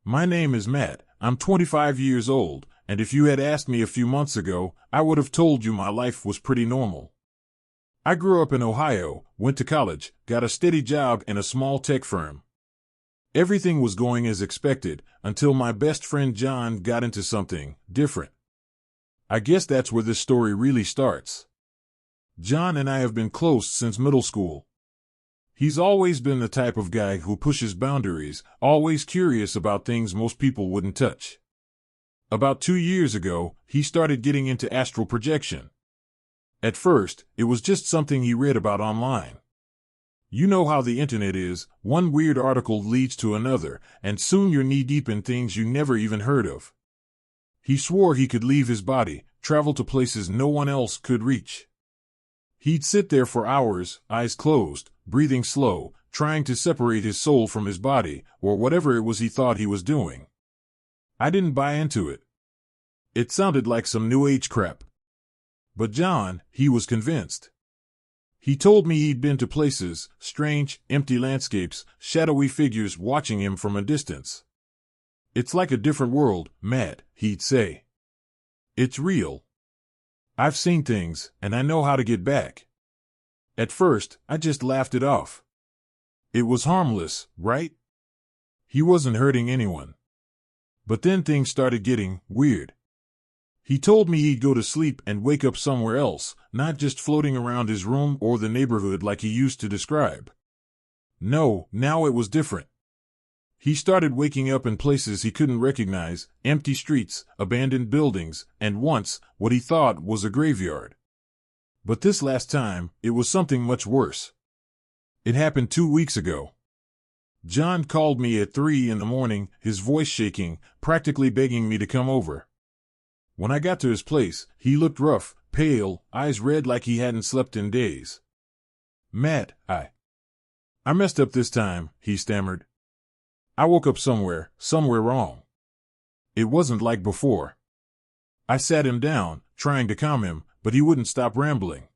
My name is Matt. I'm 25 years old, and if you had asked me a few months ago, I would have told you my life was pretty normal. I grew up in Ohio, went to college, got a steady job in a small tech firm. Everything was going as expected until my best friend John got into something different. I guess that's where this story really starts. John and I have been close since middle school. He's always been the type of guy who pushes boundaries, always curious about things most people wouldn't touch. About 2 years ago, he started getting into astral projection. At first, it was just something he read about online. You know how the internet is, one weird article leads to another, and soon you're knee-deep in things you never even heard of. He swore he could leave his body, travel to places no one else could reach. He'd sit there for hours, eyes closed, breathing slow, trying to separate his soul from his body, or whatever it was he thought he was doing. I didn't buy into it. It sounded like some New Age crap. But John, he was convinced. He told me he'd been to places, strange, empty landscapes, shadowy figures watching him from a distance. It's like a different world, Matt, he'd say. It's real. I've seen things, and I know how to get back. At first, I just laughed it off. It was harmless, right? He wasn't hurting anyone. But then things started getting weird. He told me he'd go to sleep and wake up somewhere else, not just floating around his room or the neighborhood like he used to describe. No, now it was different. He started waking up in places he couldn't recognize, empty streets, abandoned buildings, and once, what he thought was a graveyard. But this last time, it was something much worse. It happened 2 weeks ago. John called me at 3 in the morning, his voice shaking, practically begging me to come over. When I got to his place, he looked rough, pale, eyes red like he hadn't slept in days. Matt, I messed up this time, he stammered. I woke up somewhere wrong. It wasn't like before. I sat him down, trying to calm him, but he wouldn't stop rambling.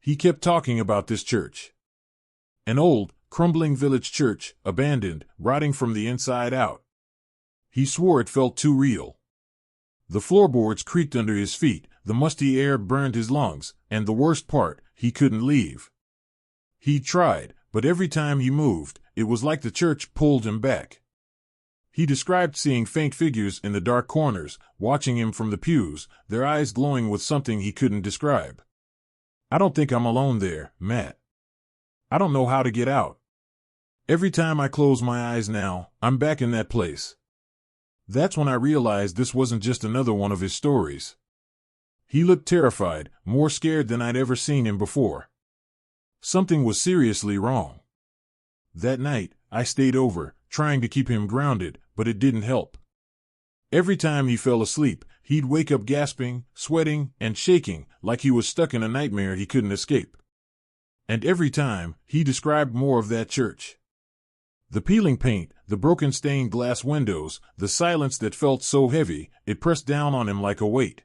He kept talking about this church. An old, crumbling village church, abandoned, rotting from the inside out. He swore it felt too real. The floorboards creaked under his feet, the musty air burned his lungs, and the worst part, he couldn't leave. He tried, but every time he moved, it was like the church pulled him back. He described seeing faint figures in the dark corners, watching him from the pews, their eyes glowing with something he couldn't describe. I don't think I'm alone there, Matt. I don't know how to get out. Every time I close my eyes now, I'm back in that place. That's when I realized this wasn't just another one of his stories. He looked terrified, more scared than I'd ever seen him before. Something was seriously wrong. That night, I stayed over, trying to keep him grounded, but it didn't help. Every time he fell asleep, he'd wake up gasping, sweating, and shaking, like he was stuck in a nightmare he couldn't escape. And every time, he described more of that church. The peeling paint, the broken stained glass windows, the silence that felt so heavy, it pressed down on him like a weight.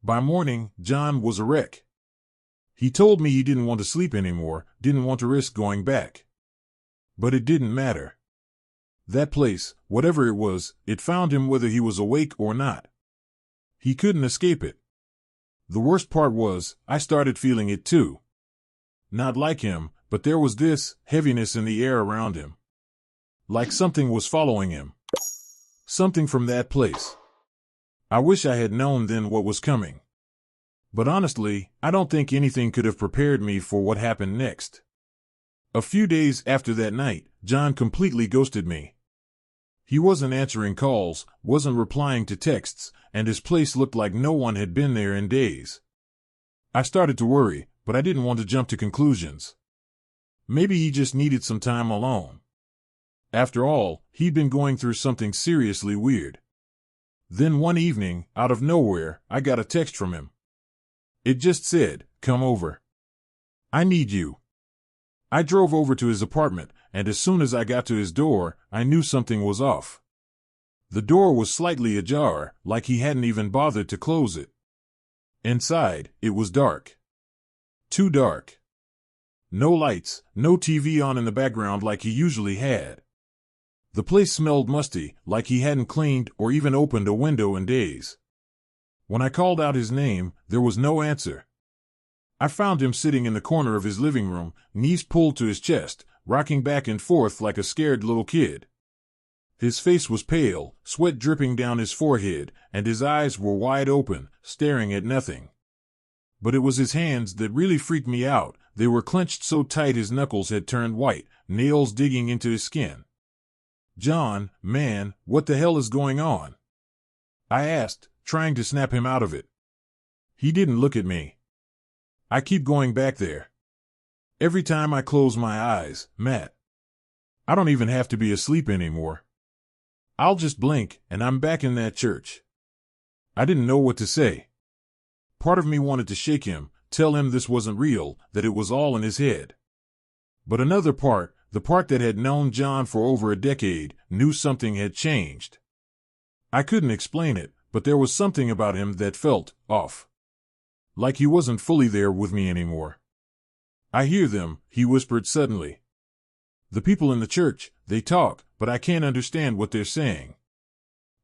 By morning, John was a wreck. He told me he didn't want to sleep anymore, didn't want to risk going back. But it didn't matter. That place, whatever it was, it found him whether he was awake or not. He couldn't escape it. The worst part was, I started feeling it too. Not like him, but there was this heaviness in the air around him. Like something was following him. Something from that place. I wish I had known then what was coming. But honestly, I don't think anything could have prepared me for what happened next. A few days after that night, John completely ghosted me. He wasn't answering calls, wasn't replying to texts, and his place looked like no one had been there in days. I started to worry, but I didn't want to jump to conclusions. Maybe he just needed some time alone. After all, he'd been going through something seriously weird. Then one evening, out of nowhere, I got a text from him. It just said, "Come over. I need you." I drove over to his apartment, and as soon as I got to his door, I knew something was off. The door was slightly ajar, like he hadn't even bothered to close it. Inside, it was dark. Too dark. No lights, no TV on in the background like he usually had. The place smelled musty, like he hadn't cleaned or even opened a window in days. When I called out his name, there was no answer. I found him sitting in the corner of his living room, knees pulled to his chest, rocking back and forth like a scared little kid. His face was pale, sweat dripping down his forehead, and his eyes were wide open, staring at nothing. But it was his hands that really freaked me out. They were clenched so tight his knuckles had turned white, nails digging into his skin. "John, man, what the hell is going on?" I asked, trying to snap him out of it. He didn't look at me. "I keep going back there. Every time I close my eyes, Matt. I don't even have to be asleep anymore. I'll just blink, and I'm back in that church." I didn't know what to say. Part of me wanted to shake him, tell him this wasn't real, that it was all in his head. But another part, the part that had known John for over a decade, knew something had changed. I couldn't explain it, but there was something about him that felt off. Like he wasn't fully there with me anymore. "I hear them," he whispered suddenly. "The people in the church, they talk, but I can't understand what they're saying.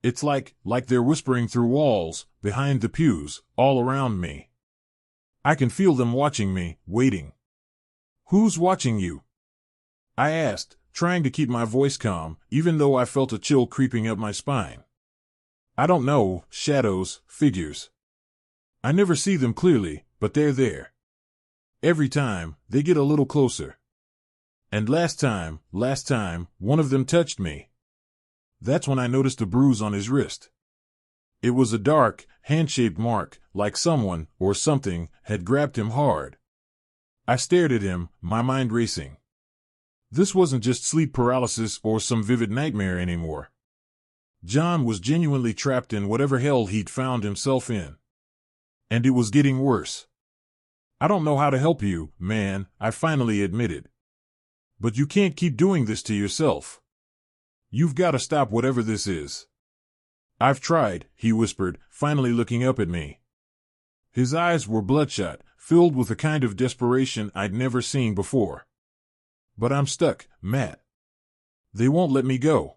It's like they're whispering through walls, behind the pews, all around me. I can feel them watching me, waiting." "Who's watching you?" I asked, trying to keep my voice calm, even though I felt a chill creeping up my spine. "I don't know, shadows, figures. I never see them clearly, but they're there. Every time, they get a little closer. And last time, one of them touched me. That's when I noticed a bruise on his wrist. It was a dark, hand-shaped mark, like someone, or something, had grabbed him hard. I stared at him, my mind racing. This wasn't just sleep paralysis or some vivid nightmare anymore. John was genuinely trapped in whatever hell he'd found himself in. And it was getting worse. "I don't know how to help you, man," I finally admitted. "But you can't keep doing this to yourself. You've got to stop whatever this is." "I've tried," he whispered, finally looking up at me. His eyes were bloodshot, filled with a kind of desperation I'd never seen before. "But I'm stuck, Matt. They won't let me go."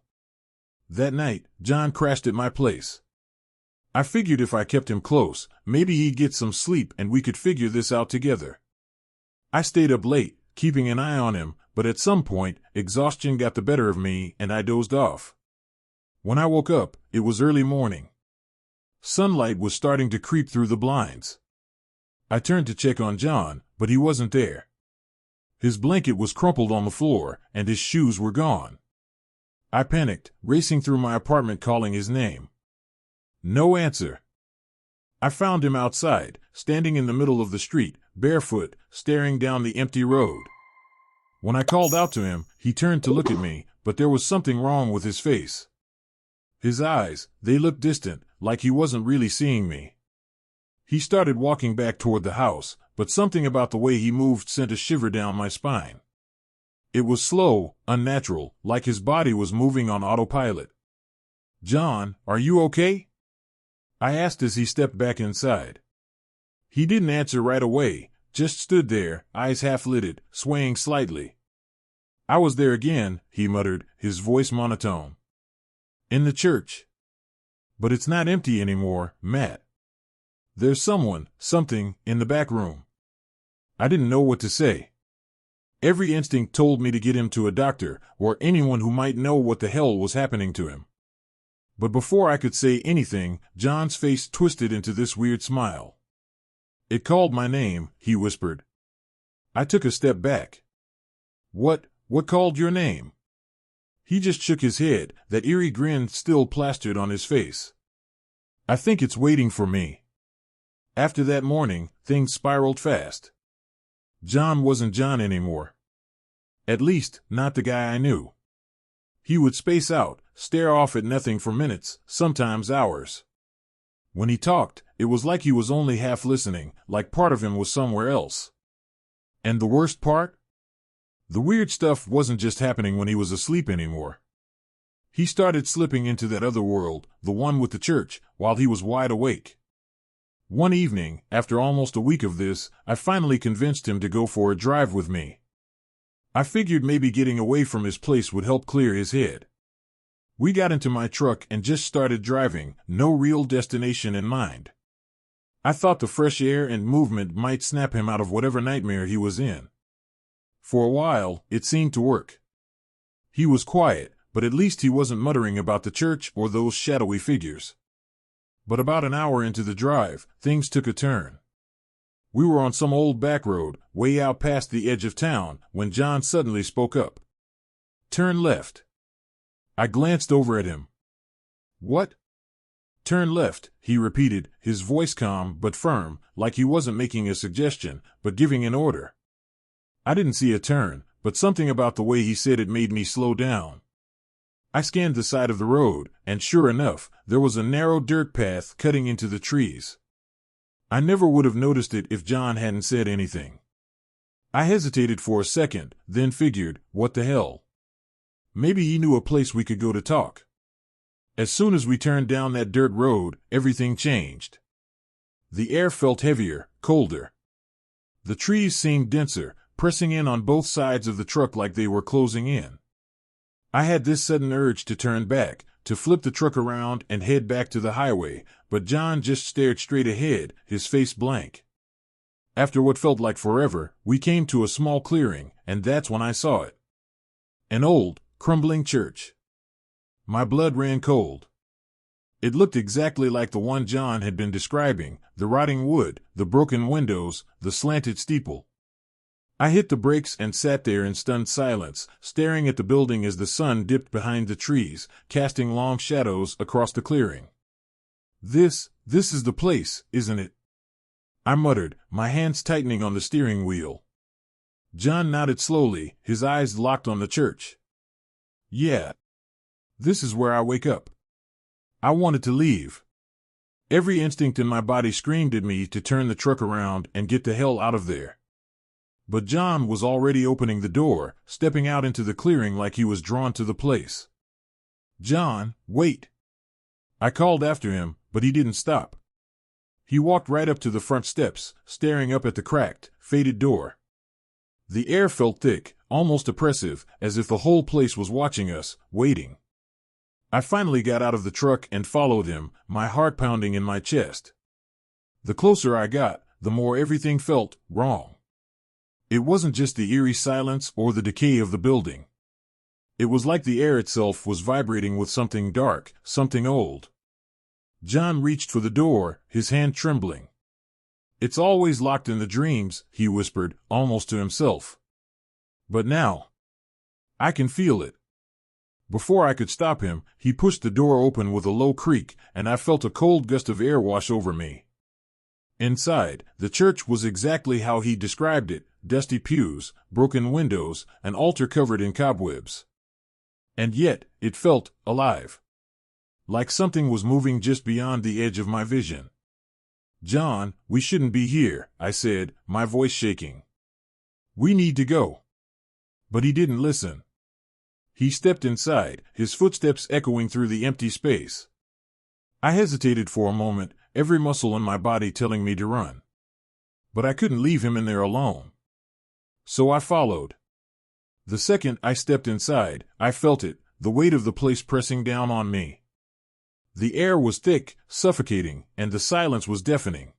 That night, John crashed at my place. I figured if I kept him close, maybe he'd get some sleep and we could figure this out together. I stayed up late, keeping an eye on him, but at some point, exhaustion got the better of me and I dozed off. When I woke up, it was early morning. Sunlight was starting to creep through the blinds. I turned to check on John, but he wasn't there. His blanket was crumpled on the floor, and his shoes were gone. I panicked, racing through my apartment calling his name. No answer. I found him outside, standing in the middle of the street, barefoot, staring down the empty road. When I called out to him, he turned to look at me, but there was something wrong with his face. His eyes, they looked distant, like he wasn't really seeing me. He started walking back toward the house, but something about the way he moved sent a shiver down my spine. It was slow, unnatural, like his body was moving on autopilot. "John, are you okay?" I asked as he stepped back inside. He didn't answer right away, just stood there, eyes half-lidded, swaying slightly. "I was there again," he muttered, his voice monotone. "In the church. But it's not empty anymore, Matt. There's something, in the back room." I didn't know what to say. Every instinct told me to get him to a doctor, or anyone who might know what the hell was happening to him. But before I could say anything, John's face twisted into this weird smile. "It called my name," he whispered. I took a step back. What called your name?" He just shook his head, that eerie grin still plastered on his face. "I think it's waiting for me." After that morning, things spiraled fast. John wasn't John anymore. At least, not the guy I knew. He would space out, stare off at nothing for minutes, sometimes hours. When he talked, it was like he was only half listening, like part of him was somewhere else. And the worst part? The weird stuff wasn't just happening when he was asleep anymore. He started slipping into that other world, the one with the church, while he was wide awake. One evening, after almost a week of this, I finally convinced him to go for a drive with me. I figured maybe getting away from his place would help clear his head. We got into my truck and just started driving, no real destination in mind. I thought the fresh air and movement might snap him out of whatever nightmare he was in. For a while, it seemed to work. He was quiet, but at least he wasn't muttering about the church or those shadowy figures. But about an hour into the drive, things took a turn. We were on some old back road, way out past the edge of town, when John suddenly spoke up. "Turn left." I glanced over at him. "What?" "Turn left," he repeated, his voice calm but firm, like he wasn't making a suggestion, but giving an order. I didn't see a turn, but something about the way he said it made me slow down. I scanned the side of the road, and sure enough, there was a narrow dirt path cutting into the trees. I never would have noticed it if John hadn't said anything. I hesitated for a second, then figured, what the hell? Maybe he knew a place we could go to talk. As soon as we turned down that dirt road, everything changed. The air felt heavier, colder. The trees seemed denser, pressing in on both sides of the truck like they were closing in. I had this sudden urge to turn back, to flip the truck around and head back to the highway, but John just stared straight ahead, his face blank. After what felt like forever, we came to a small clearing, and that's when I saw it. An old, crumbling church. My blood ran cold. It looked exactly like the one John had been describing, the rotting wood, the broken windows, the slanted steeple. I hit the brakes and sat there in stunned silence, staring at the building as the sun dipped behind the trees, casting long shadows across the clearing. This is the place, isn't it?" I muttered, my hands tightening on the steering wheel. John nodded slowly, his eyes locked on the church. "Yeah. This is where I wake up." I wanted to leave. Every instinct in my body screamed at me to turn the truck around and get the hell out of there. But John was already opening the door, stepping out into the clearing like he was drawn to the place. "John, wait." I called after him, but he didn't stop. He walked right up to the front steps, staring up at the cracked, faded door. The air felt thick, almost oppressive, as if the whole place was watching us, waiting. I finally got out of the truck and followed him, my heart pounding in my chest. The closer I got, the more everything felt wrong. It wasn't just the eerie silence or the decay of the building. It was like the air itself was vibrating with something dark, something old. John reached for the door, his hand trembling. "It's always locked in the dreams," he whispered, almost to himself. "But now, I can feel it." Before I could stop him, he pushed the door open with a low creak, and I felt a cold gust of air wash over me. Inside, the church was exactly how he described it, dusty pews, broken windows, an altar covered in cobwebs. And yet, it felt alive. Like something was moving just beyond the edge of my vision. "John, we shouldn't be here," I said, my voice shaking. "We need to go." But he didn't listen. He stepped inside, his footsteps echoing through the empty space. I hesitated for a moment, every muscle in my body telling me to run. But I couldn't leave him in there alone. So I followed. The second I stepped inside, I felt it, the weight of the place pressing down on me. The air was thick, suffocating, and the silence was deafening.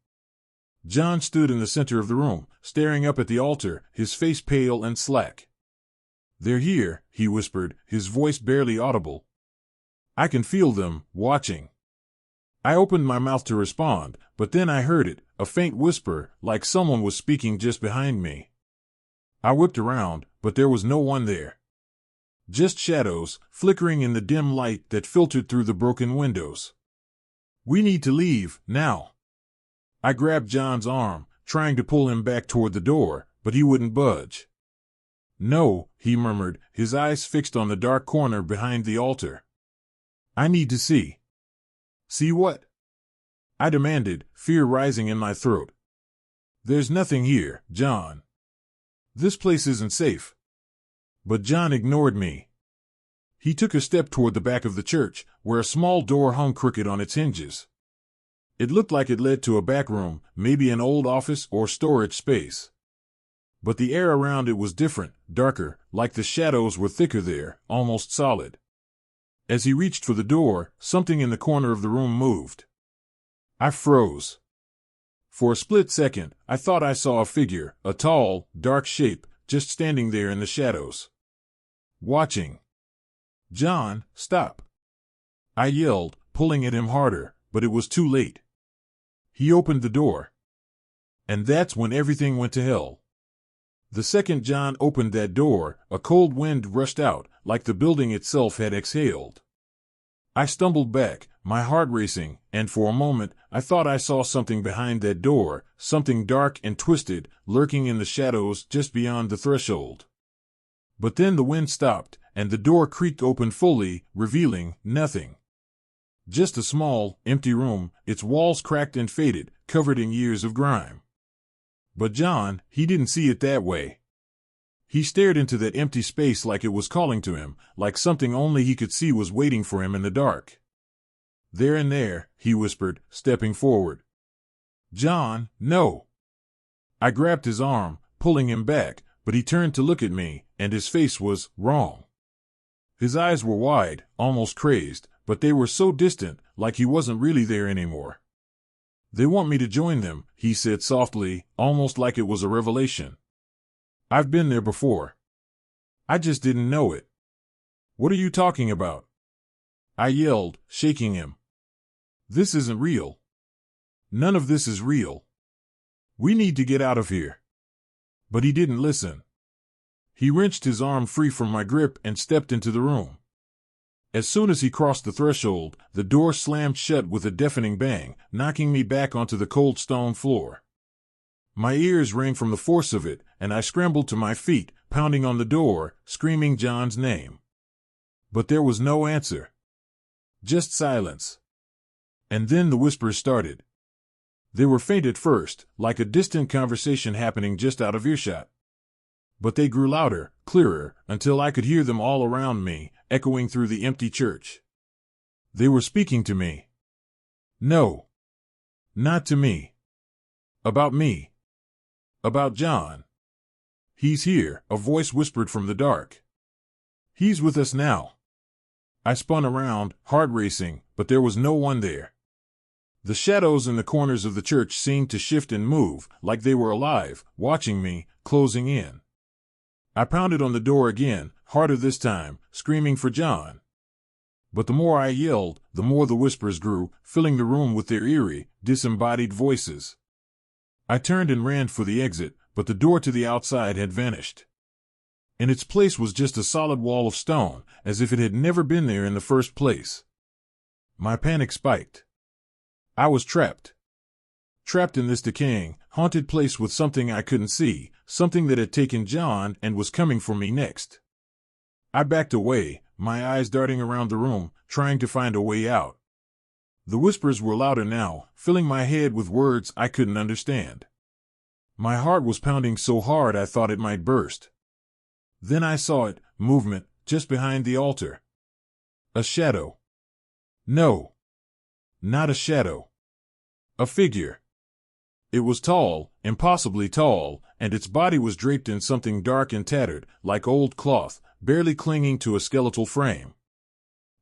John stood in the center of the room, staring up at the altar, his face pale and slack. "They're here," he whispered, his voice barely audible. "I can feel them, watching." I opened my mouth to respond, but then I heard it, a faint whisper, like someone was speaking just behind me. I whipped around, but there was no one there. Just shadows, flickering in the dim light that filtered through the broken windows. "We need to leave, now." I grabbed John's arm, trying to pull him back toward the door, but he wouldn't budge. "No," he murmured, his eyes fixed on the dark corner behind the altar. "I need to see." "See what?" I demanded, fear rising in my throat. "There's nothing here, John. This place isn't safe." But John ignored me. He took a step toward the back of the church, where a small door hung crooked on its hinges. It looked like it led to a back room, maybe an old office or storage space. But the air around it was different, darker, like the shadows were thicker there, almost solid. As he reached for the door, something in the corner of the room moved. I froze. For a split second, I thought I saw a figure, a tall, dark shape, just standing there in the shadows. Watching. "John, stop!" I yelled, pulling at him harder, but it was too late. He opened the door. And that's when everything went to hell. The second John opened that door, a cold wind rushed out, like the building itself had exhaled. I stumbled back, my heart racing, and for a moment, I thought I saw something behind that door, something dark and twisted, lurking in the shadows just beyond the threshold. But then the wind stopped, and the door creaked open fully, revealing nothing. Just a small, empty room, its walls cracked and faded, covered in years of grime. But John, he didn't see it that way. He stared into that empty space like it was calling to him, like something only he could see was waiting for him in the dark. "There and there," he whispered, stepping forward. "John, no!" I grabbed his arm, pulling him back, but he turned to look at me, and his face was wrong. His eyes were wide, almost crazed, but they were so distant, like he wasn't really there anymore. "They want me to join them," he said softly, almost like it was a revelation. "I've been there before. I just didn't know it." "What are you talking about?" I yelled, shaking him. "This isn't real. None of this is real. We need to get out of here." But he didn't listen. He wrenched his arm free from my grip and stepped into the room. As soon as he crossed the threshold, the door slammed shut with a deafening bang, knocking me back onto the cold stone floor. My ears rang from the force of it, and I scrambled to my feet, pounding on the door, screaming John's name. But there was no answer. Just silence. And then the whispers started. They were faint at first, like a distant conversation happening just out of earshot. But they grew louder, clearer, until I could hear them all around me, echoing through the empty church. They were speaking to me. No. Not to me. About me. About John. "He's here," a voice whispered from the dark. "He's with us now." I spun around, heart racing, but there was no one there. The shadows in the corners of the church seemed to shift and move, like they were alive, watching me, closing in. I pounded on the door again, harder this time, screaming for John. But the more I yelled, the more the whispers grew, filling the room with their eerie, disembodied voices. I turned and ran for the exit, but the door to the outside had vanished. In its place was just a solid wall of stone, as if it had never been there in the first place. My panic spiked. I was trapped. Trapped in this decaying, haunted place with something I couldn't see, something that had taken John and was coming for me next. I backed away, my eyes darting around the room, trying to find a way out. The whispers were louder now, filling my head with words I couldn't understand. My heart was pounding so hard I thought it might burst. Then I saw it, movement, just behind the altar. A shadow. No. Not a shadow. A figure. It was tall, impossibly tall, and its body was draped in something dark and tattered, like old cloth, barely clinging to a skeletal frame.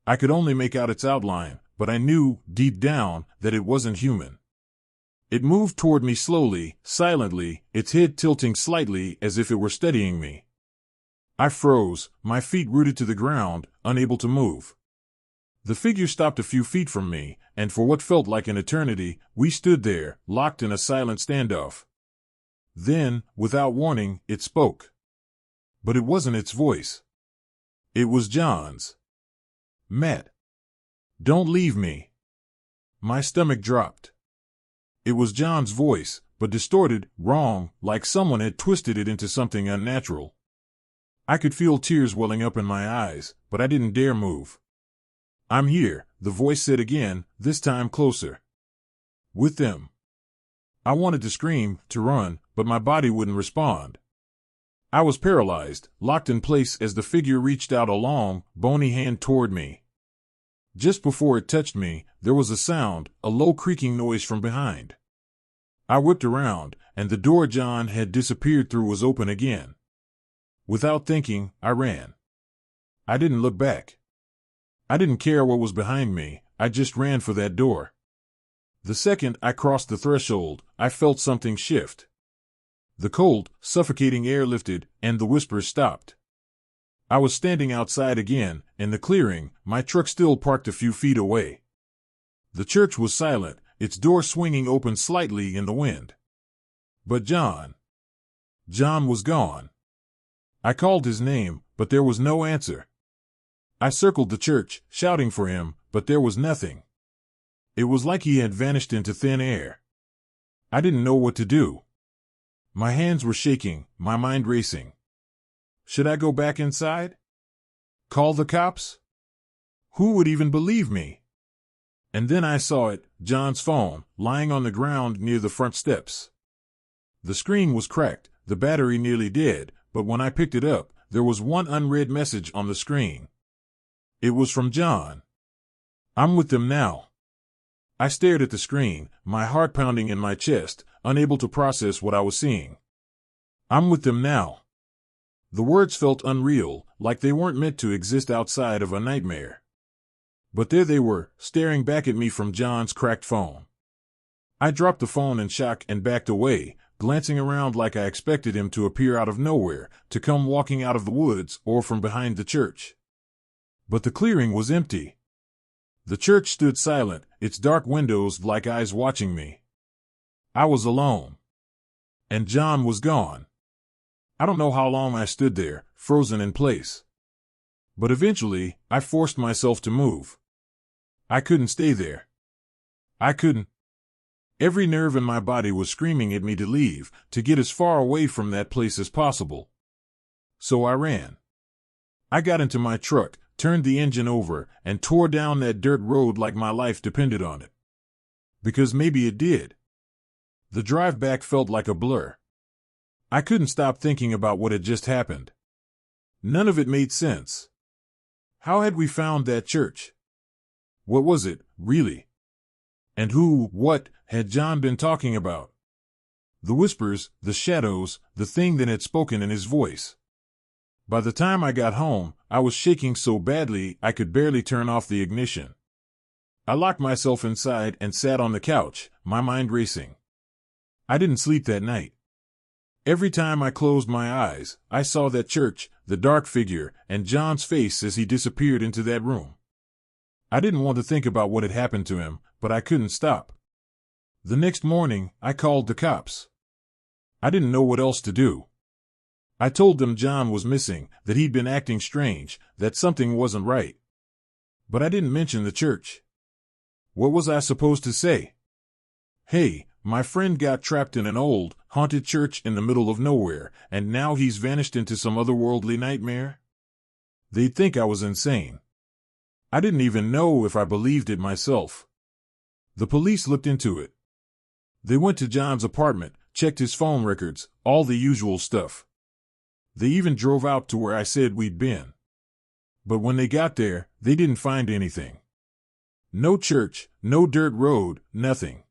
I could only make out its outline, but I knew, deep down, that it wasn't human. It moved toward me slowly, silently, its head tilting slightly as if it were studying me. I froze, my feet rooted to the ground, unable to move. The figure stopped a few feet from me, and for what felt like an eternity, we stood there, locked in a silent standoff. Then, without warning, it spoke. But it wasn't its voice. It was John's. "Matt. Don't leave me." My stomach dropped. It was John's voice, but distorted, wrong, like someone had twisted it into something unnatural. I could feel tears welling up in my eyes, but I didn't dare move. "I'm here," the voice said again, this time closer. "With them." I wanted to scream, to run, but my body wouldn't respond. I was paralyzed, locked in place as the figure reached out a long, bony hand toward me. Just before it touched me, there was a sound, a low creaking noise from behind. I whipped around, and the door John had disappeared through was open again. Without thinking, I ran. I didn't look back. I didn't care what was behind me, I just ran for that door. The second I crossed the threshold, I felt something shift. The cold, suffocating air lifted, and the whispers stopped. I was standing outside again, in the clearing, my truck still parked a few feet away. The church was silent, its door swinging open slightly in the wind. But John was gone. I called his name, but there was no answer. I circled the church, shouting for him, but there was nothing. It was like he had vanished into thin air. I didn't know what to do. My hands were shaking, my mind racing. Should I go back inside? Call the cops? Who would even believe me? And then I saw it, John's phone, lying on the ground near the front steps. The screen was cracked, the battery nearly dead, but when I picked it up, there was one unread message on the screen. It was from John. "I'm with them now." I stared at the screen, my heart pounding in my chest, unable to process what I was seeing. "I'm with them now." The words felt unreal, like they weren't meant to exist outside of a nightmare. But there they were, staring back at me from John's cracked phone. I dropped the phone in shock and backed away, glancing around like I expected him to appear out of nowhere, to come walking out of the woods or from behind the church. But the clearing was empty. The church stood silent, its dark windows like eyes watching me. I was alone. And John was gone. I don't know how long I stood there, frozen in place. But eventually, I forced myself to move. I couldn't stay there. I couldn't. Every nerve in my body was screaming at me to leave, to get as far away from that place as possible. So I ran. I got into my truck, turned the engine over, and tore down that dirt road like my life depended on it. Because maybe it did. The drive back felt like a blur. I couldn't stop thinking about what had just happened. None of it made sense. How had we found that church? What was it, really? And what had John been talking about? The whispers, the shadows, the thing that had spoken in his voice. By the time I got home, I was shaking so badly I could barely turn off the ignition. I locked myself inside and sat on the couch, my mind racing. I didn't sleep that night. Every time I closed my eyes, I saw that church, the dark figure, and John's face as he disappeared into that room. I didn't want to think about what had happened to him, but I couldn't stop. The next morning, I called the cops. I didn't know what else to do. I told them John was missing, that he'd been acting strange, that something wasn't right. But I didn't mention the church. What was I supposed to say? Hey, my friend got trapped in an old, haunted church in the middle of nowhere, and now he's vanished into some otherworldly nightmare? They'd think I was insane. I didn't even know if I believed it myself. The police looked into it. They went to John's apartment, checked his phone records, all the usual stuff. They even drove out to where I said we'd been. But when they got there, they didn't find anything. No church, no dirt road, nothing.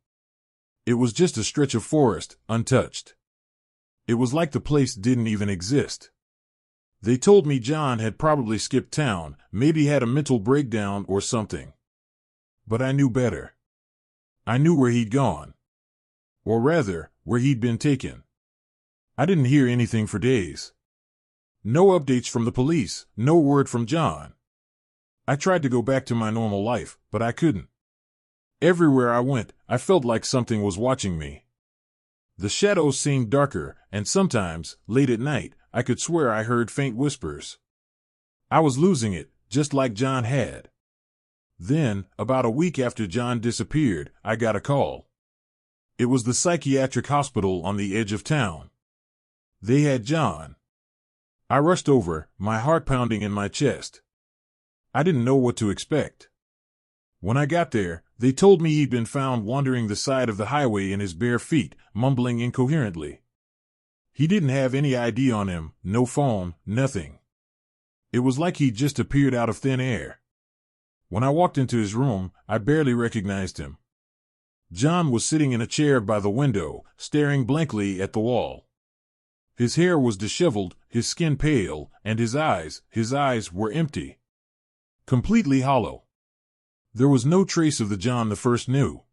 It was just a stretch of forest, untouched. It was like the place didn't even exist. They told me John had probably skipped town, maybe had a mental breakdown or something. But I knew better. I knew where he'd gone. Or rather, where he'd been taken. I didn't hear anything for days. No updates from the police, no word from John. I tried to go back to my normal life, but I couldn't. Everywhere I went, I felt like something was watching me. The shadows seemed darker, and sometimes, late at night, I could swear I heard faint whispers. I was losing it, just like John had. Then, about a week after John disappeared, I got a call. It was the psychiatric hospital on the edge of town. They had John. I rushed over, my heart pounding in my chest. I didn't know what to expect. When I got there, they told me he'd been found wandering the side of the highway in his bare feet, mumbling incoherently. He didn't have any ID on him, no phone, nothing. It was like he'd just appeared out of thin air. When I walked into his room, I barely recognized him. John was sitting in a chair by the window, staring blankly at the wall. His hair was disheveled, his skin pale, and his eyes were empty. completely hollow. There was no trace of the John the first knew.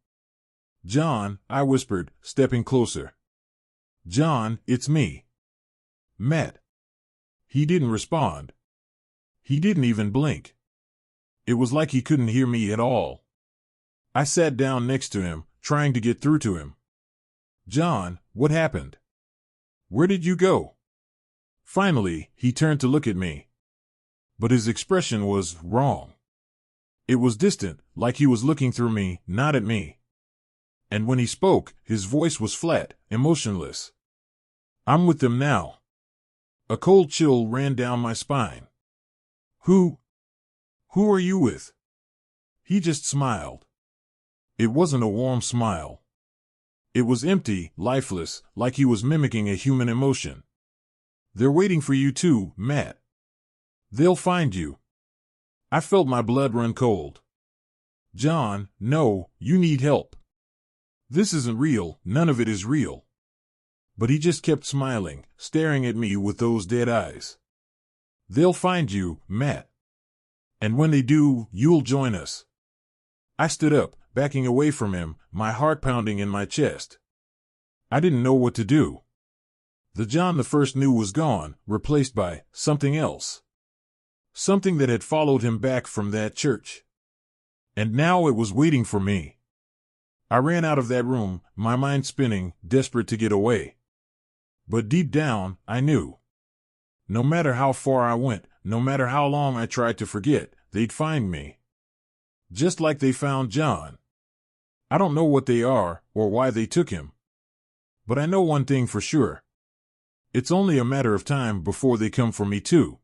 "John," I whispered, stepping closer. "John, it's me. Matt." He didn't respond. He didn't even blink. It was like he couldn't hear me at all. I sat down next to him, trying to get through to him. "John, what happened? Where did you go?" Finally, he turned to look at me. But his expression was wrong. It was distant, like he was looking through me, not at me. And when he spoke, his voice was flat, emotionless. "I'm with them now." A cold chill ran down my spine. Who are you with?" He just smiled. It wasn't a warm smile. It was empty, lifeless, like he was mimicking a human emotion. "They're waiting for you too, Matt. They'll find you." I felt my blood run cold. "John, no, you need help. This isn't real, none of it is real." But he just kept smiling, staring at me with those dead eyes. "They'll find you, Matt. And when they do, you'll join us." I stood up, backing away from him, my heart pounding in my chest. I didn't know what to do. The John the first knew was gone, replaced by something else. Something that had followed him back from that church. And now it was waiting for me. I ran out of that room, my mind spinning, desperate to get away. But deep down, I knew. No matter how far I went, no matter how long I tried to forget, they'd find me. Just like they found John. I don't know what they are, or why they took him. But I know one thing for sure. It's only a matter of time before they come for me too.